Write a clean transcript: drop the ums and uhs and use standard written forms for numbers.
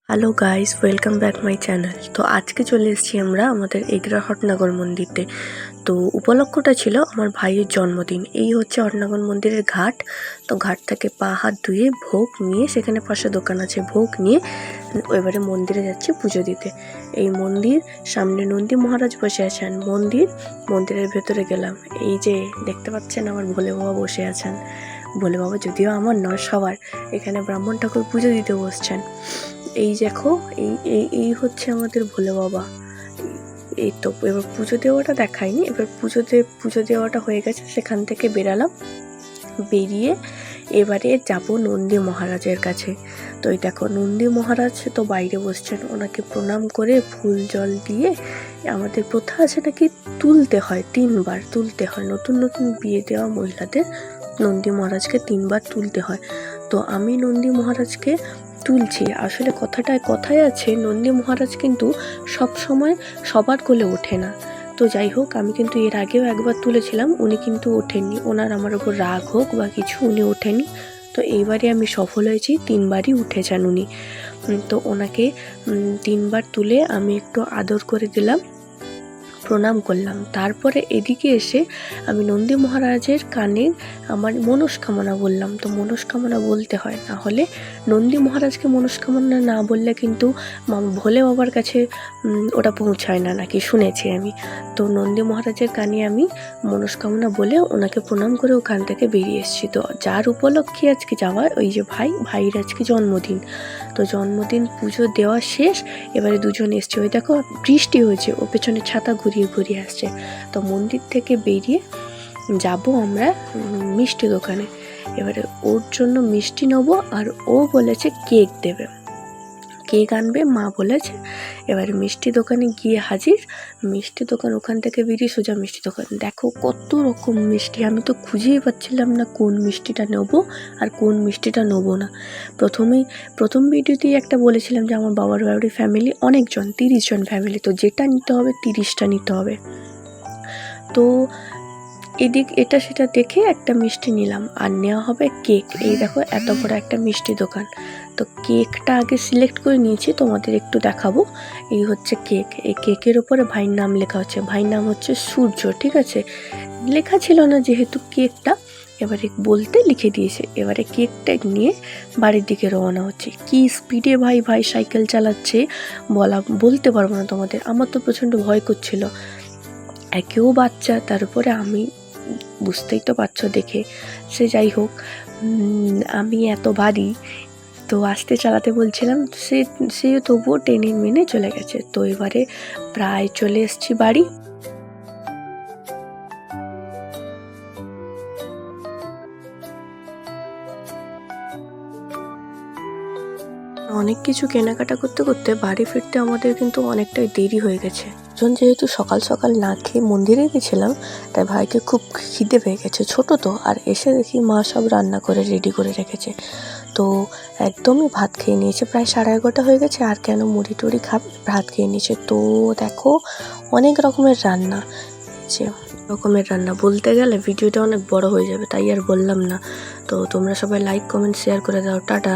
Hello guys, welcome back my channel. তো আজকে চলে এসেছি আমরা আমাদের এগরা হটনাগর মন্দিরতে। তো উপলক্ষটা ছিল আমার ভাইয়ের জন্মদিন। এই হচ্ছে হটনাগর মন্দিরের ঘাট। তো ঘাট থেকে পা হাত ধুয়ে ভোগ নিয়ে, সেখানে পাশে দোকান আছে, ভোগ নিয়ে এবারে মন্দিরে যাচ্ছি পুজো দিতে। এই মন্দির, সামনে নন্দী মহারাজ বসে আছেন। মন্দিরের ভেতরে গেলাম। এই যে দেখতে পাচ্ছেন আমার ভোলে বাবা বসে আছেন। ভোলে বাবা যদিও আমার নয়, সবার। এখানে ব্রাহ্মণ ঠাকুর পুজো দিতে বসছেন। এই দেখো, এই এই এই হচ্ছে আমাদের ভোলে বাবা। এই তো এবার পুজো দেওয়াটা দেখায়নি, এবার পুজো দেওয়াটা হয়ে গেছে। সেখান থেকে বেরালাম, বেরিয়ে এবারে যাব নন্দী মহারাজের কাছে। তো এই দেখো নন্দী মহারাজ তো বাইরে বসছেন, ওনাকে প্রণাম করে ফুল জল দিয়ে, আমাদের প্রথা আছে নাকি তুলতে হয়, 3বার তুলতে হয়। নতুন নতুন বিয়ে দেওয়া মহিলাদের নন্দী মহারাজকে 3বার তুলতে হয়। তো আমি নন্দী মহারাজকে তুলছি। আসলে কথায় আছে, নন্দী মহারাজ কিন্তু সব সময় সবার কোলে ওঠে না। তো যাই হোক, আমি কিন্তু এর আগেও একবার তুলেছিলাম, উনি কিন্তু ওঠেননি। ওনার আমার ওপর রাগ হোক বা কিছু, উনি ওঠেনি। তো এইবারে আমি সফল হয়েছি, 3বারই উঠেছেন উনি। তো ওনাকে 3বার তুলে আমি একটু আদর করে দিলাম, প্রণাম করলাম। তারপরে এদিকে এসে আমি নন্দী মহারাজের কানে আমার মনস্কামনা বললাম। তো মনস্কামনা বলতে হয়, না হলে নন্দী মহারাজকে মনস্কামনা না বললে কিন্তু ভোলে বাবার কাছে ওটা পৌঁছায় না নাকি, শুনেছি আমি। তো নন্দী মহারাজের কানে আমি মনস্কামনা বলে ওনাকে প্রণাম করে ওখান থেকে বেরিয়ে এসেছি। তো যার উপলক্ষে আজকে যাওয়া, ওই যে ভাইয়ের আজকে জন্মদিন। তো জন্মদিন পুজো দেওয়া শেষ, এবারে দুজন এসছে। ওই দেখো বৃষ্টি হয়েছে, ও পেছনে ছাতা ঘুরিয়ে ঘুরিয়ে আসছে। তো মন্দির থেকে বেরিয়ে যাব আমরা মিষ্টি দোকানে। এবারে ওর জন্য মিষ্টি নেবো, আর ও বলেছে কেক দেবে, কেক আনবে মা বলেছে। এবারে মিষ্টি দোকানে গিয়ে হাজির। মিষ্টি দোকান, ওখান থেকে বেরিয়ে সোজা মিষ্টি দোকান। দেখো কত রকম মিষ্টি, আমি তো খুঁজেই পাচ্ছিলাম না কোন মিষ্টিটা নেবো আর কোন মিষ্টিটা নেবো না। প্রথম ভিডিওতেই একটা বলেছিলাম যে আমার বাবার বাড়ির ফ্যামিলি অনেকজন, 30 জন ফ্যামিলি, তো যেটা নিতে হবে 30টা নিতে হবে। তো এটা সেটা দেখে একটা মিষ্টি নিলাম, আর নেওয়া হবে কেক। এই দেখো এত বড় একটা মিষ্টি দোকান। তো কেকটা আগে সিলেক্ট করে নিয়েছি, তোমাদের একটু দেখাবো। এই হচ্ছে কেক। এই কেকের উপরে ভাইয়ের নাম লেখা হচ্ছে, ভাইয়ের নাম হচ্ছে সূর্য, ঠিক আছে। লেখা ছিল না যেহেতু কেকটা, এবারে বলতে লিখে দিয়েছে। এবারে কেকটা নিয়ে বাড়ির দিকে রওনা হচ্ছে। কি স্পিডে ভাই সাইকেল চালাচ্ছে বলতে পারবো না তোমাদের। আমার তো প্রচণ্ড ভয় করছিল, একেও বাচ্চা, তারপরে আমি, বুঝতেই তো পারছো দেখে। সে যাই হোক, আমি এত ভারী, তো আস্তে চালাতে বলছিলাম, সে তবুও টেনে মেনে চলে গেছে। তো এবারে প্রায় চলে এসেছি বাড়ি। অনেক কিছু কেনাকাটা করতে করতে বাড়ি ফিরতে আমাদের কিন্তু অনেকটাই দেরি হয়ে গেছে। যেহেতু সকাল সকাল না খেয়ে মন্দিরে গেছিলাম, তাই ভাইকে খুব খিদে পেয়ে গেছে, ছোট তো। আর এসে দেখি মা সব রান্না করে রেডি করে রেখেছে। তো একদমই ভাত খেয়ে নিয়েছে, প্রায় 11:30 হয়ে গেছে। আর কেন মুড়ি টুড়ি খাবে, ভাত খেয়ে নিয়েছে। তো দেখো অনেক রকমের রান্না, যে রকমের রান্না বলতে গেলে ভিডিওটা অনেক বড় হয়ে যাবে, তাই আর বললাম না। তো তোমরা সবাই লাইক কমেন্ট শেয়ার করে দাও। টাটা।